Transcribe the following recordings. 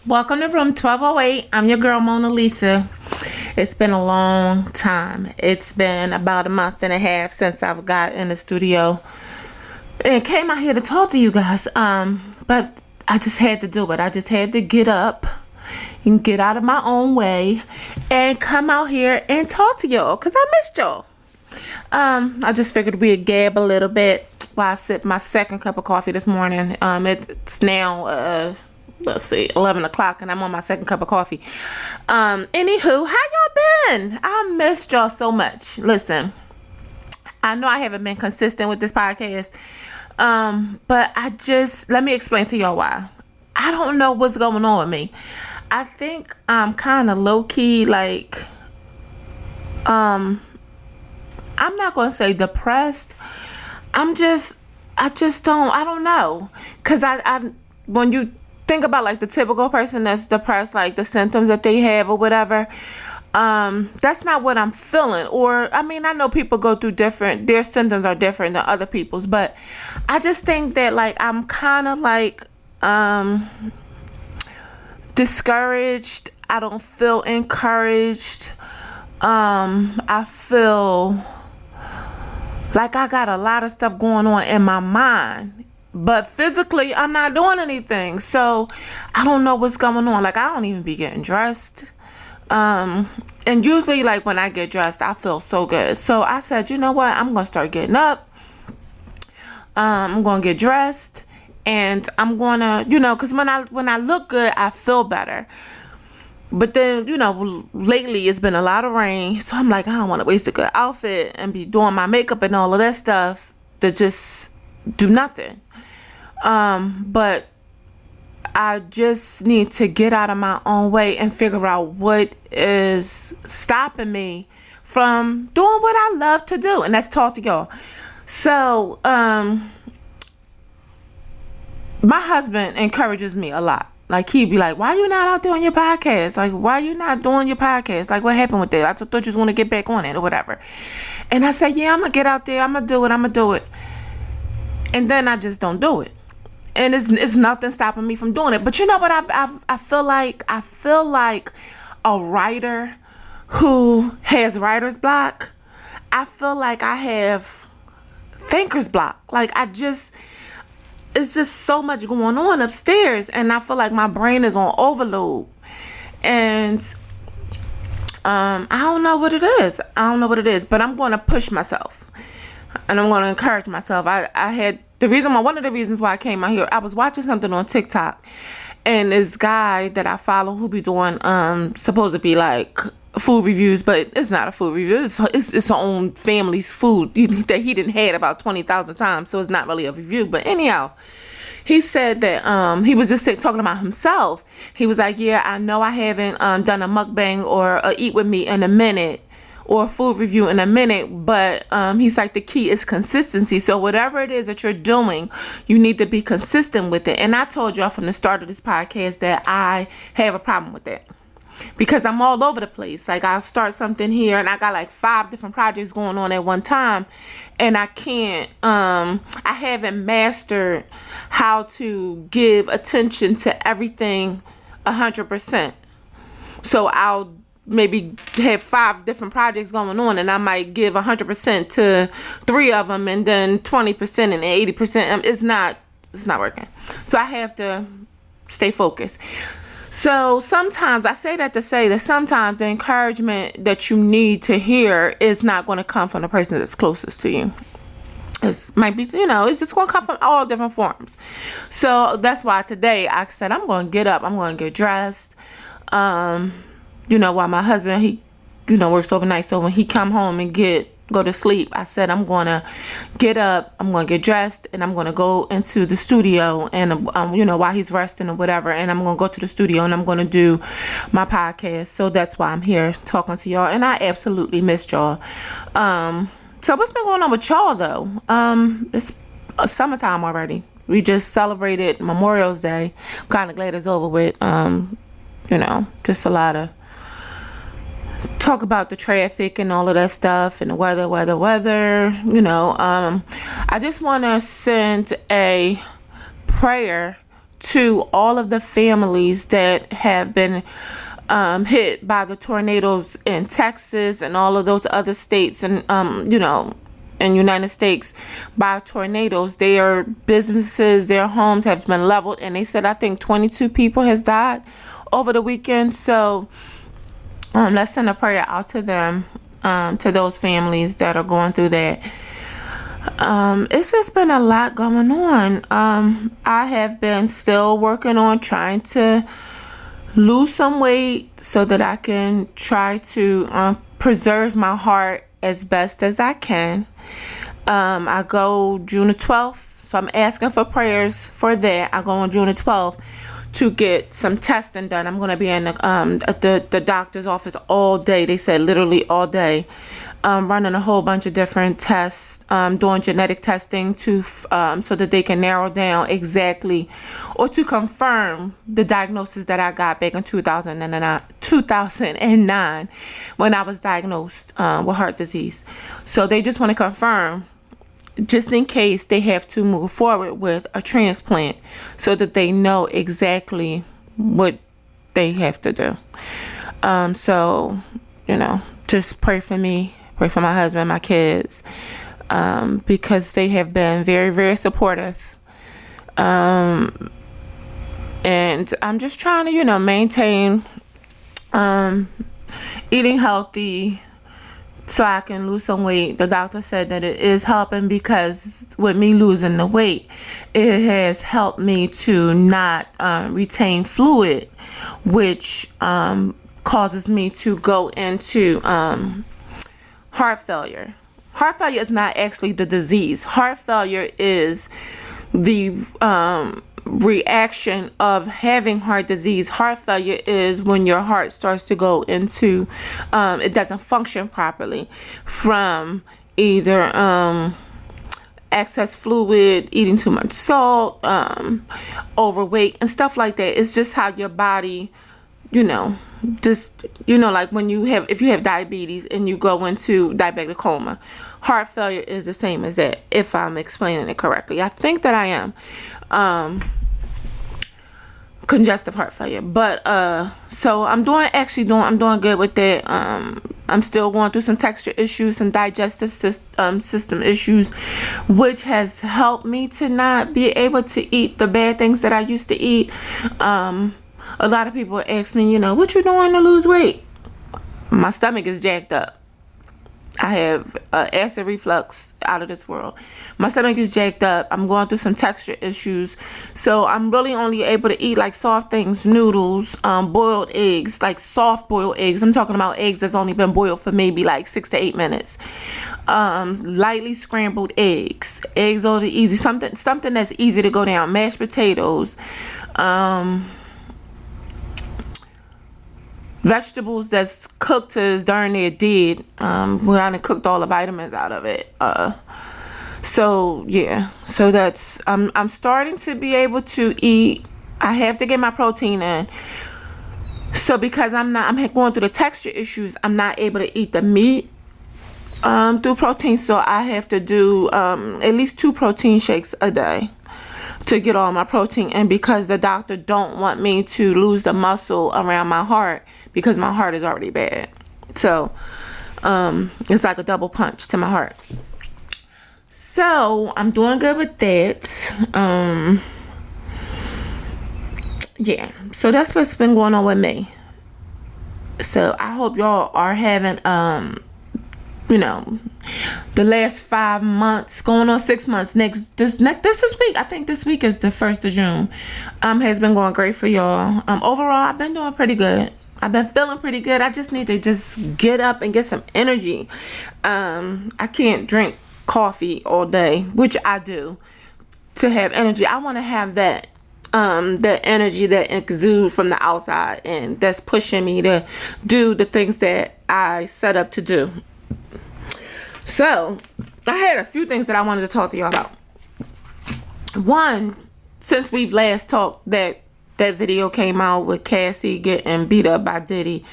Welcome to room 1208. I'm your girl Mona Lisa. It's been a long time. It's been about a month and a half since I've got in the studio and came out here to talk to you guys. But I just had to do it. I just had to get up and get out of my own way and come out here and talk to y'all because I missed y'all. I just figured we'd gab a little bit while I sip my second cup of coffee this morning. It's now let's see, 11 o'clock, and I'm on my second cup of coffee. Anywho, how y'all been? I missed y'all so much. Listen, I know I haven't been consistent with this podcast, but let me explain to y'all why. I don't know what's going on with me. I think I'm kind of low-key, like, I'm not going to say depressed. I don't know. Because when you think about like the typical person that's depressed, like the symptoms that they have or whatever, that's not what I'm feeling. Or, I mean, I know people go through their symptoms are different than other people's, but I just think that like I'm kind of like discouraged. I don't feel encouraged. I feel like I got a lot of stuff going on in my mind, but physically I'm not doing anything. So I don't know what's going on. Like I don't even be getting dressed. And usually like when I get dressed, I feel so good. So I said, you know what? I'm going to start getting up. I'm going to get dressed and I'm going to, cause when I look good, I feel better. But then, lately it's been a lot of rain. So I'm like, I don't want to waste a good outfit and be doing my makeup and all of that stuff to just do nothing. But I just need to get out of my own way and figure out what is stopping me from doing what I love to do. And that's talk to y'all. So, my husband encourages me a lot. Like, he'd be like, why you not out there on your podcast? Like, why you not doing your podcast? Like, what happened with that? I thought you was going to get back on it or whatever. And I said, yeah, I'm going to get out there. I'm going to do it. And then I just don't do it. And it's nothing stopping me from doing it. But you know what? I feel like a writer who has writer's block. I feel like I have thinker's block. Like, it's just so much going on upstairs, and I feel like my brain is on overload. And I don't know what it is. But I'm going to push myself, and I'm going to encourage myself. One of the reasons why I came out here, I was watching something on TikTok, and this guy that I follow who be doing supposed to be like food reviews, but it's not a food review. It's his own family's food that he didn't had about 20,000 times, so it's not really a review. But anyhow, he said that he was just talking about himself. He was like, yeah, I know I haven't done a mukbang or a eat with me in a minute or a food review in a minute, but he's like, the key is consistency. So whatever it is that you're doing, you need to be consistent with it. And I told y'all from the start of this podcast that I have a problem with that, because I'm all over the place. Like, I'll start something here and I got like 5 different projects going on at one time, and I can't, I haven't mastered how to give attention to everything 100%. So I'll maybe have 5 different projects going on, and I might give 100% to 3 of them, and then 20% and 80%. It's not working. So I have to stay focused. So sometimes I say that to say that sometimes the encouragement that you need to hear is not going to come from the person that's closest to you. It might be, it's just going to come from all different forms. So that's why today I said I'm going to get up, I'm going to get dressed. While my husband, he, works overnight. So when he come home and go to sleep, I said I'm going to get up, I'm going to get dressed, and I'm going to go into the studio, and while he's resting or whatever, and I'm going to go to the studio and I'm going to do my podcast. So that's why I'm here talking to y'all, and I absolutely missed y'all. So what's been going on with y'all though? It's summertime already. We just celebrated Memorial's Day. I'm kind of glad it's over with. Just a lot of talk about the traffic and all of that stuff and the weather. I just want to send a prayer to all of the families that have been hit by the tornadoes in Texas and all of those other states, and in United States by tornadoes. Their businesses, their homes have been leveled, and they said I think 22 people has died over the weekend. So let's send a prayer out to them, to those families that are going through that. It's just been a lot going on. I have been still working on trying to lose some weight so that I can try to preserve my heart as best as I can. I go June the 12th, so I'm asking for prayers for that. I go on June the 12th to get some testing done. I'm going to be in the doctor's office all day. They said literally all day. Running a whole bunch of different tests, doing genetic testing to so that they can narrow down exactly, or to confirm the diagnosis that I got back in 2009 when I was diagnosed with heart disease. So they just want to confirm, just in case they have to move forward with a transplant, so that they know exactly what they have to do. So, just pray for me. Pray for my husband, my kids, because they have been very, very supportive. And I'm just trying to, maintain eating healthy so I can lose some weight. The doctor said that it is helping, because with me losing the weight, it has helped me to not retain fluid, which causes me to go into heart failure. Heart failure is not actually the disease. Heart failure is the reaction of having heart disease. Heart failure is when your heart starts to go into, it doesn't function properly from either excess fluid, eating too much salt, overweight, and stuff like that. It's just how your body, like if you have diabetes and you go into diabetic coma, heart failure is the same as that, if I'm explaining it correctly. I think that I am. Congestive heart failure. But so I'm doing good with that. I'm still going through some texture issues, some digestive system issues, which has helped me to not be able to eat the bad things that I used to eat. A lot of people ask me, what you doing to lose weight? My stomach is jacked up. I have acid reflux out of this world. My stomach is jacked up. I'm going through some texture issues. So I'm really only able to eat like soft things, noodles, boiled eggs, like soft boiled eggs. I'm talking about eggs that's only been boiled for maybe like 6 to 8 minutes. Lightly scrambled eggs. Eggs over easy. Something that's easy to go down. Mashed potatoes. Vegetables that's cooked to as darn near dead, where I cooked all the vitamins out of it. So that's I'm starting to be able to eat. I have to get my protein in. So because I'm going through the texture issues, I'm not able to eat the meat through protein. So I have to do at least 2 protein shakes a day to get all my protein. And because the doctor don't want me to lose the muscle around my heart, because my heart is already bad. So it's like a double punch to my heart. So I'm doing good with that. So that's what's been going on with me. So I hope y'all are having the last 5 months, going on 6 months, this week, I think this week is the 1st of June, has been going great for y'all. Overall, I've been doing pretty good. I've been feeling pretty good. I just need to just get up and get some energy. I can't drink coffee all day, which I do, to have energy. I want to have that energy that exudes from the outside, and that's pushing me to do the things that I set up to do. So I had a few things that I wanted to talk to y'all about. One, since we've last talked, that video came out with Cassie getting beat up by Diddy,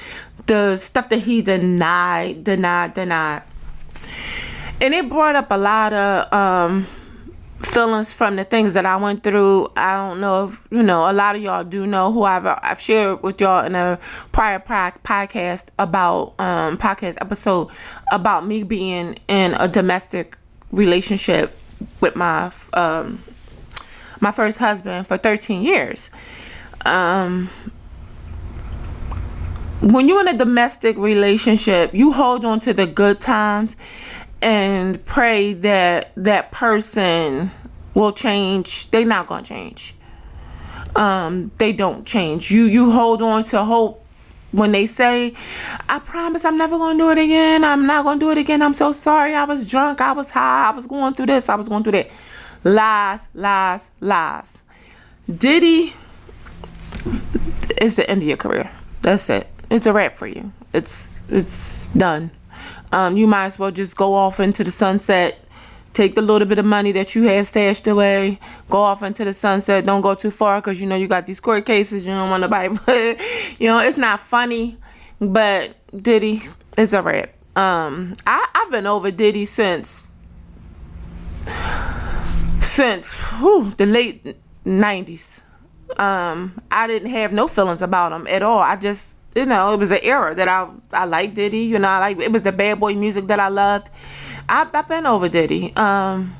the stuff that he denied, and it brought up a lot of feelings from the things that I went through. I don't know if a lot of y'all do know who I've shared with y'all in a prior podcast about podcast episode about me being in a domestic relationship with my my first husband for 13 years. When you're in a domestic relationship, you hold on to the good times and pray that that person will change. They're not gonna change. They don't change. You hold on to hope when they say, I promise I'm never gonna do it again. I'm not gonna do it again. I'm so sorry. I was drunk. I was high. I was going through this. I was going through that. Lies, lies, lies. Diddy is the end of your career. That's it. It's a wrap for you. It's done. You might as well just go off into the sunset. Take the little bit of money that you have stashed away. Go off into the sunset. Don't go too far because you got these court cases. You don't want nobody. But it's not funny. But Diddy is a wrap. I've been over Diddy since the late 90s. I didn't have no feelings about him at all. I just, it was an era that I liked Diddy. It was the bad boy music that I loved. I've been over Diddy. When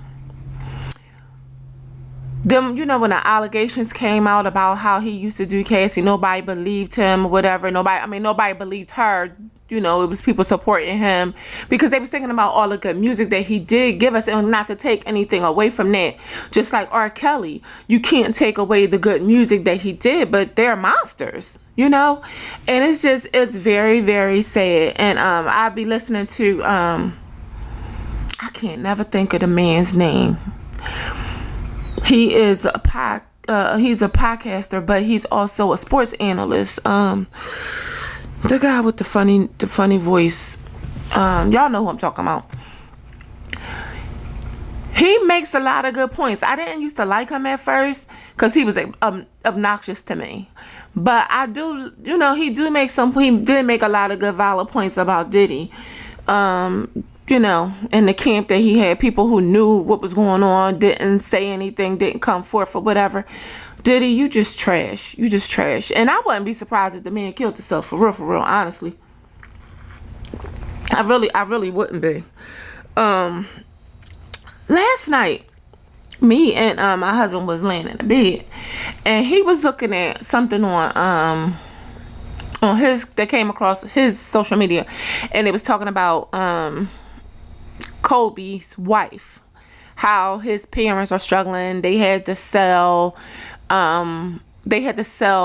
the allegations came out about how he used to do Cassie, nobody believed him or whatever. Nobody believed her. It was people supporting him because they was thinking about all the good music that he did give us, and not to take anything away from that. Just like R. Kelly, you can't take away the good music that he did, but they're monsters, and it's very, very sad. And I'll be listening to I can't never think of the man's name. He is he's a podcaster, but he's also a sports analyst. The guy with the funny voice. Y'all know who I'm talking about. He makes a lot of good points. I didn't used to like him at first because he was obnoxious to me. But I do, he did make a lot of good valid points about Diddy. In the camp that he had, people who knew what was going on, didn't say anything, didn't come forth or whatever. Diddy, you just trash. You just trash. And I wouldn't be surprised if the man killed himself, for real, honestly. I really wouldn't be. Last night, me and my husband was laying in the bed, and he was looking at something on that came across his social media, and it was talking about Kobe's wife, how his parents are struggling. They had to sell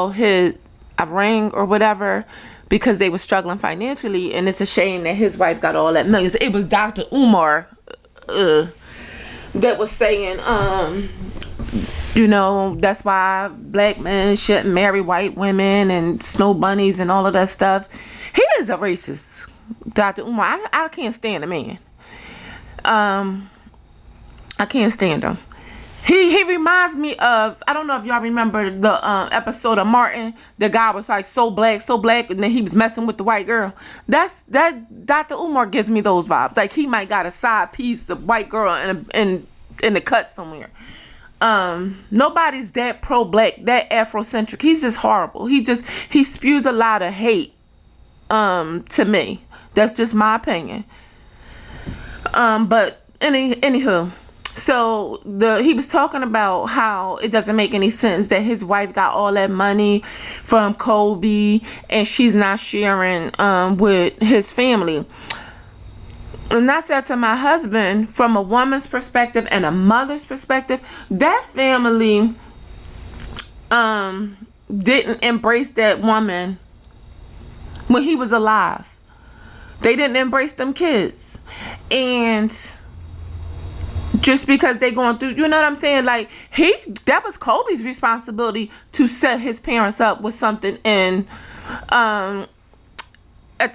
his a ring or whatever because they were struggling financially, and it's a shame that his wife got all that millions. It was Dr. Umar that was saying that's why black men shouldn't marry white women and snow bunnies and all of that stuff. He is a racist, Dr. Umar. I can't stand the man. I can't stand him. He reminds me of, I don't know if y'all remember the episode of Martin. The guy was like so black, and then he was messing with the white girl. That Dr. Umar gives me those vibes. Like he might got a side piece of white girl in the cut somewhere. Nobody's that pro-black, that Afrocentric. He's just horrible. He spews a lot of hate to me. That's just my opinion. But anywho, so he was talking about how it doesn't make any sense that his wife got all that money from Kobe and she's not sharing with his family. And I said to my husband, from a woman's perspective and a mother's perspective, that family didn't embrace that woman when he was alive. They didn't embrace them kids. And just because they going through, you know what I'm saying? Like that was Kobe's responsibility to set his parents up with something at the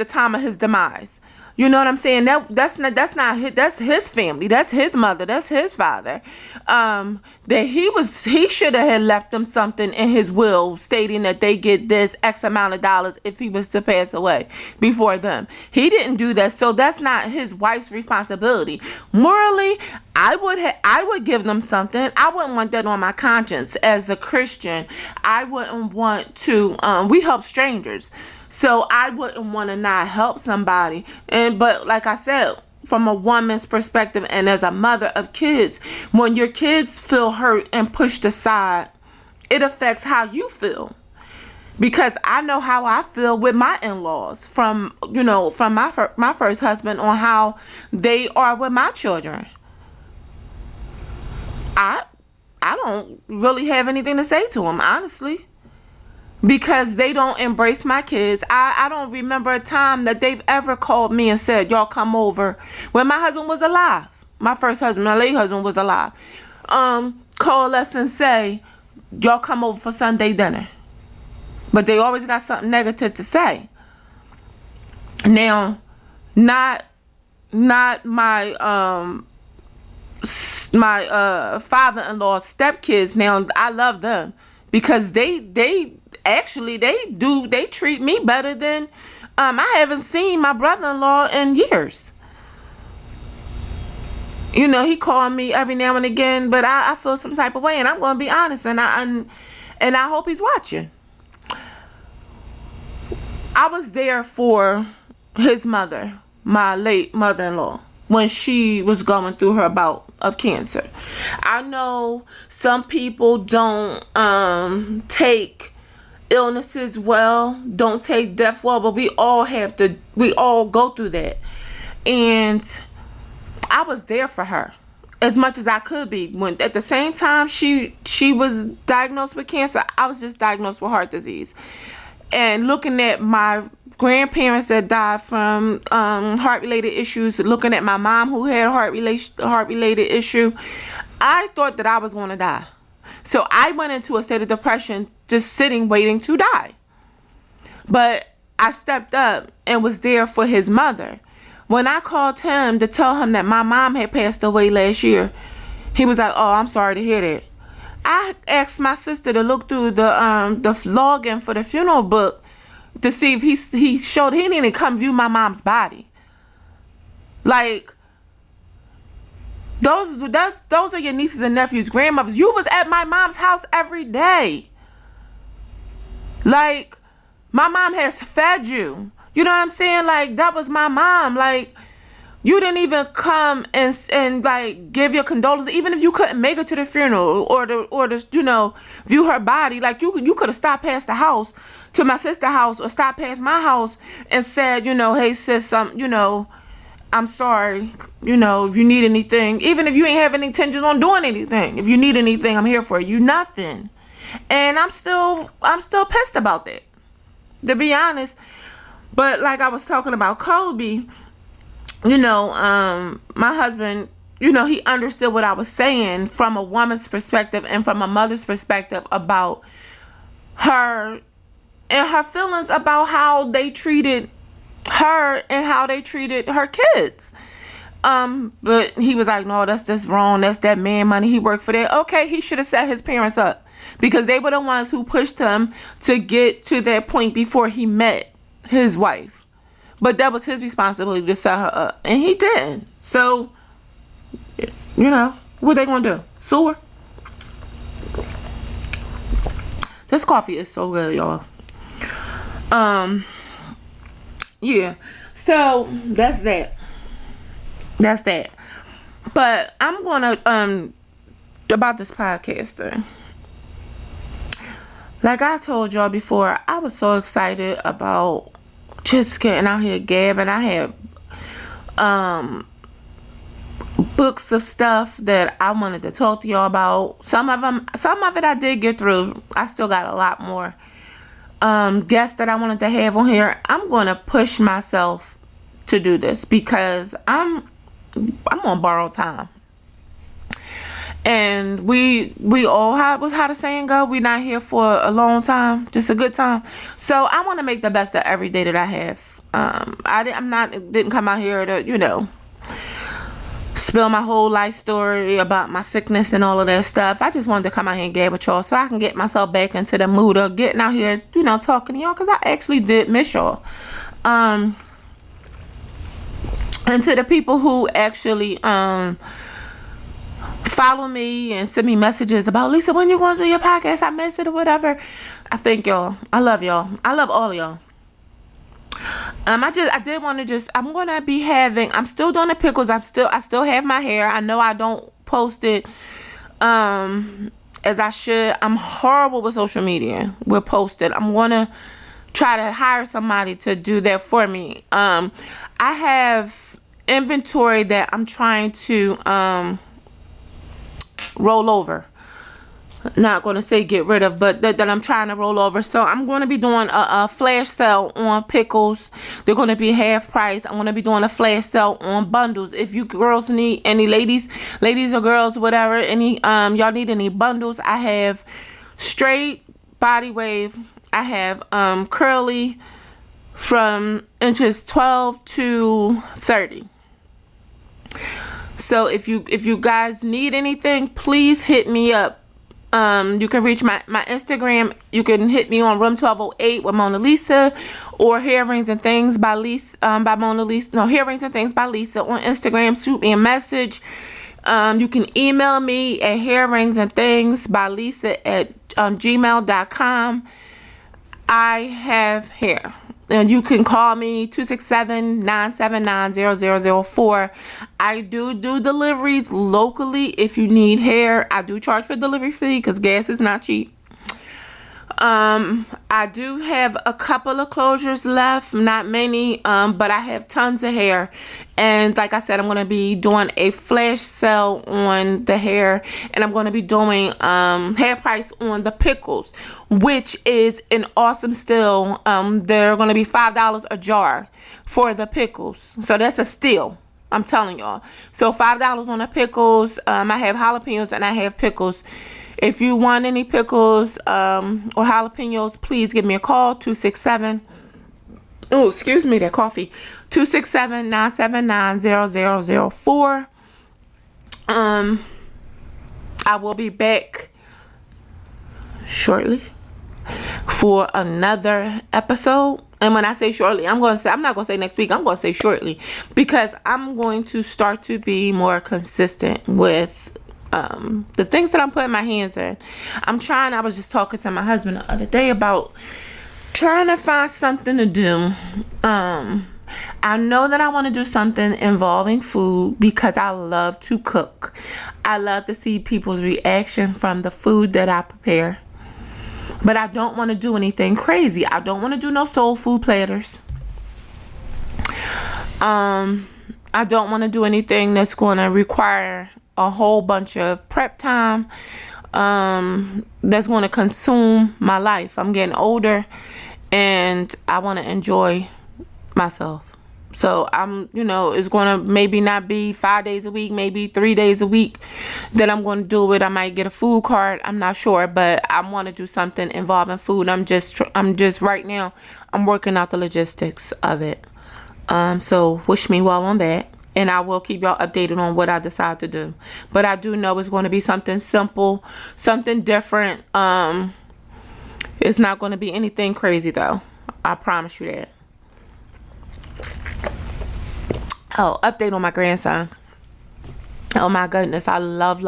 time of his demise. You know what I'm saying? That's his family. That's his mother. That's his father. That he should have had left them something in his will stating that they get this X amount of dollars if he was to pass away before them. He didn't do that. So that's not his wife's responsibility. Morally, I would give them something. I wouldn't want that on my conscience as a Christian. I wouldn't want to. We help strangers, so I wouldn't want to not help somebody. But like I said, from a woman's perspective and as a mother of kids, when your kids feel hurt and pushed aside, it affects how you feel. Because I know how I feel with my in-laws from my first husband on how they are with my children. I don't really have anything to say to them, honestly, because they don't embrace my kids. I don't remember a time that they've ever called me and said, y'all come over, when my husband was alive. My first husband, my late husband, was alive. Call us and say, y'all come over for Sunday dinner. But they always got something negative to say. Now, not my father-in-law's stepkids. Now, I love them because they treat me better than I haven't seen my brother-in-law in years. You know, he called me every now and again, but I feel some type of way, and I'm going to be honest, and I hope he's watching. I was there for his mother, my late mother-in-law, when she was going through her bout of cancer. I know some people don't take illnesses well, don't take death well, but we all go through that. And I was there for her as much as I could be. When at the same time she was diagnosed with cancer, I was just diagnosed with heart disease. And looking at my grandparents that died from heart-related issues, looking at my mom who had a heart-related issue, I thought that I was going to die. So I went into a state of depression, just sitting, waiting to die. But I stepped up and was there for his mother. When I called him to tell him that my mom had passed away last year, he was like, "Oh, I'm sorry to hear that." I asked my sister to look through the login for the funeral book to see if he showed he didn't come view my mom's body. Like, those are your nieces and nephews, grandmothers. You was at my mom's house every day. Like, my mom has fed you. You know what I'm saying? Like, that was my mom. Like, you didn't even come and like give your condolences, even if you couldn't make it to the funeral or to view her body. Like, you could have stopped past the house to my sister's house or stopped past my house and said, "Hey sis, I'm sorry. If you need anything, even if you ain't having intentions on doing anything, if you need anything, I'm here for you." Nothing. And I'm still pissed about that, to be honest. But like I was talking about Kobe, my husband, he understood what I was saying from a woman's perspective and from a mother's perspective about her and her feelings about how they treated her and how they treated her kids. But he was like, "No, that's wrong. That's that man money. He worked for that." Okay, he should have set his parents up because they were the ones who pushed him to get to that point before he met his wife. But that was his responsibility to set her up, and he didn't. So, what they gonna do? Sue her? This coffee is so good, y'all. Yeah. So that's that. But I'm gonna about this podcast thing. Like I told y'all before, I was so excited about just getting out here gabbing. I had books of stuff that I wanted to talk to y'all about. Some of it I did get through. I still got a lot more guests that I wanted to have on here. I'm going to push myself to do this because I'm on borrowed time. And we all have, what's how the saying go? We not here for a long time, just a good time. So I want to make the best of every day that I have. I didn't come out here to spill my whole life story about my sickness and all of that stuff. I just wanted to come out here and gab with y'all so I can get myself back into the mood of getting out here, talking to y'all, because I actually did miss y'all. And to the people who actually follow me and send me messages about, Lisa, when you going to do your podcast? I missed it or whatever. I thank y'all. I love y'all. I love all of y'all. I did want to just, I'm gonna be having, I'm still doing the pickles. I still have my hair. I know I don't post it as I should. I'm horrible with social media. We'll post it. I'm gonna try to hire somebody to do that for me. I have inventory that I'm trying to roll over. Not going to say get rid of, but that I'm trying to roll over. So I'm going to be doing a flash sale on pickles. They're going to be half price. I'm going to be doing a flash sale on bundles. If you girls need any, ladies or girls, whatever, any y'all need any bundles, I have straight body wave. I have curly from inches 12 to 30. So if you guys need anything, please hit me up. You can reach my Instagram. You can hit me on Room 1208 with Mona Lisa, or Hair Rings and Things by Lisa, by Mona Lisa. No, Hair Rings and Things by Lisa on Instagram. Shoot me a message. You can email me at hairringsandthings@gmail.com. I have hair. And you can call me 267-979-0004. I do deliveries locally if you need hair. I do charge for delivery fee because gas is not cheap. I do have a couple of closures left, not many, but I have tons of hair. And like I said, I'm going to be doing a flash sale on the hair, and I'm going to be doing half price on the pickles, which is an awesome steal. They're going to be $5 a jar for the pickles. So that's a steal. I'm telling y'all. So $5 on the pickles. I have jalapenos and I have pickles. If you want any pickles or jalapenos, please give me a call. 267. Oh, excuse me, that coffee. 267-979-0004. I will be back shortly for another episode. And when I say shortly, I'm not going to say next week. I'm going to say shortly, because I'm going to start to be more consistent with the things that I'm putting my hands in. I was just talking to my husband the other day about trying to find something to do. I know that I want to do something involving food because I love to cook. I love to see people's reaction from the food that I prepare. But I don't want to do anything crazy. I don't want to do no soul food platters. I don't want to do anything that's going to require a whole bunch of prep time, that's going to consume my life. I'm getting older and I want to enjoy myself. So it's going to maybe not be 5 days a week, maybe 3 days a week that I'm going to do it. I might get a food cart. I'm not sure, but I want to do something involving food. I'm just right now, I'm working out the logistics of it. So wish me well on that. And I will keep y'all updated on what I decide to do. But I do know it's going to be something simple, something different. It's not going to be anything crazy, though. I promise you that. Oh, update on my grandson. Oh, my goodness. I love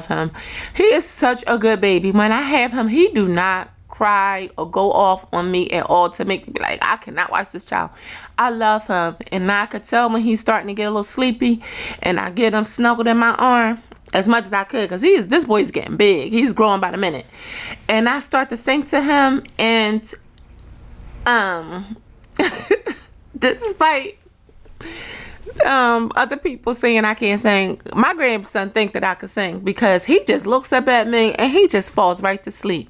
him. He is such a good baby. When I have him, he do not cry or go off on me at all to make me be like, I cannot watch this child. I love him, and I could tell when he's starting to get a little sleepy, and I get him snuggled in my arm as much as I could, because this boy's getting big. He's growing by the minute, and I start to sing to him, and despite other people saying I can't sing, my grandson think that I could sing, because he just looks up at me and he just falls right to sleep.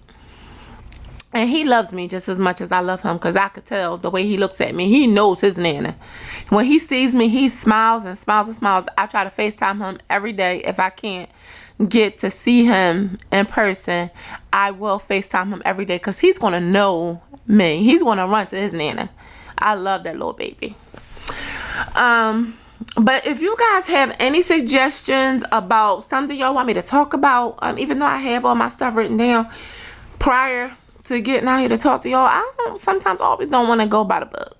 And he loves me just as much as I love him, because I could tell the way he looks at me. He knows his nana. When he sees me, he smiles and smiles and smiles. I try to FaceTime him every day. If I can't get to see him in person, I will FaceTime him every day, because he's going to know me. He's going to run to his nana. I love that little baby. But if you guys have any suggestions about something y'all want me to talk about, even though I have all my stuff written down prior to getting out here to talk to y'all, I sometimes always don't want to go by the book.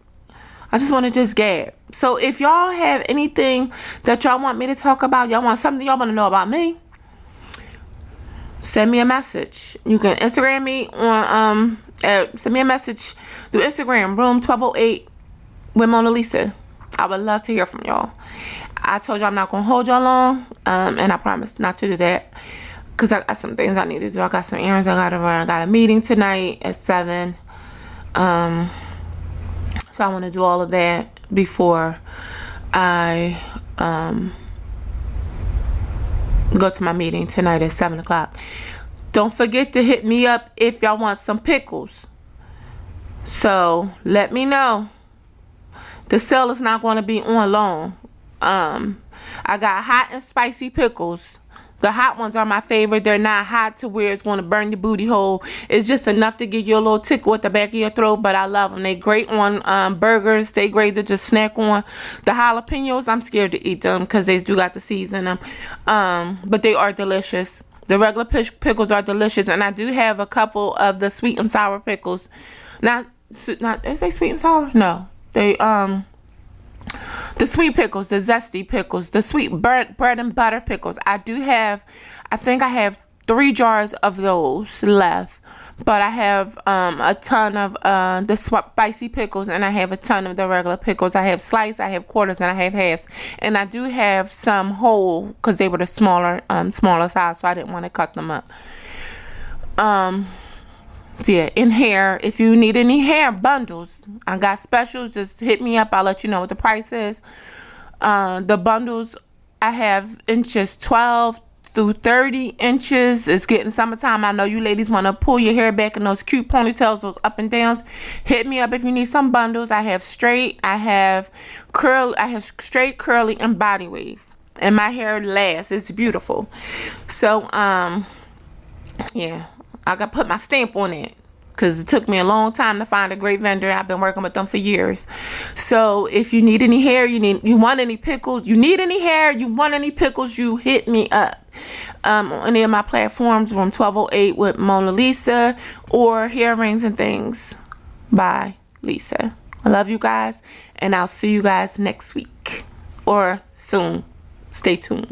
I just want to just gab. So if y'all have anything that y'all want me to talk about, y'all want something y'all want to know about me, send me a message. You can Instagram me on send me a message through Instagram, room 1208 with Mona Lisa. I would love to hear from y'all. I told you I'm not gonna hold y'all long, and I promise not to do that because I got some things I need to do. I got some errands I gotta run. I got a meeting tonight at 7. So I want to do all of that before I go to my meeting tonight at 7 o'clock. Don't forget to hit me up if y'all want some pickles. So let me know. The sale is not going to be on long. I got hot and spicy pickles. The hot ones are my favorite. They're not hot to where it's going to burn your booty hole. It's just enough to give you a little tickle at the back of your throat, but I love them. They're great on burgers. They're great to just snack on. The jalapenos, I'm scared to eat them because they do got the seeds in them. But they are delicious. The regular pickles are delicious, and I do have a couple of the sweet and sour pickles. Not is they sweet and sour? No, they the sweet pickles, the zesty pickles, the sweet bread and butter pickles. I think I have 3 jars of those left, but I have a ton of the spicy pickles, and I have a ton of the regular pickles. I have sliced, I have quarters, and I have halves, and I do have some whole because they were the smaller size, so I didn't want to cut them up. Yeah, in hair, if you need any hair bundles, I got specials. Just hit me up. I'll let you know what the price is. The bundles, I have inches 12 through 30 inches. It's getting summertime. I know you ladies want to pull your hair back in those cute ponytails, those up and downs. Hit me up if you need some bundles. I have straight, I have curl, I have straight, curly, and body wave. And my hair lasts. It's beautiful. So, yeah. I got to put my stamp on it because it took me a long time to find a great vendor. I've been working with them for years. So if you need any hair, you want any pickles, you need any hair, you want any pickles, you hit me up on any of my platforms, room 1208 with Mona Lisa, or Hair Rings and Things by Lisa. I love you guys, and I'll see you guys next week or soon. Stay tuned.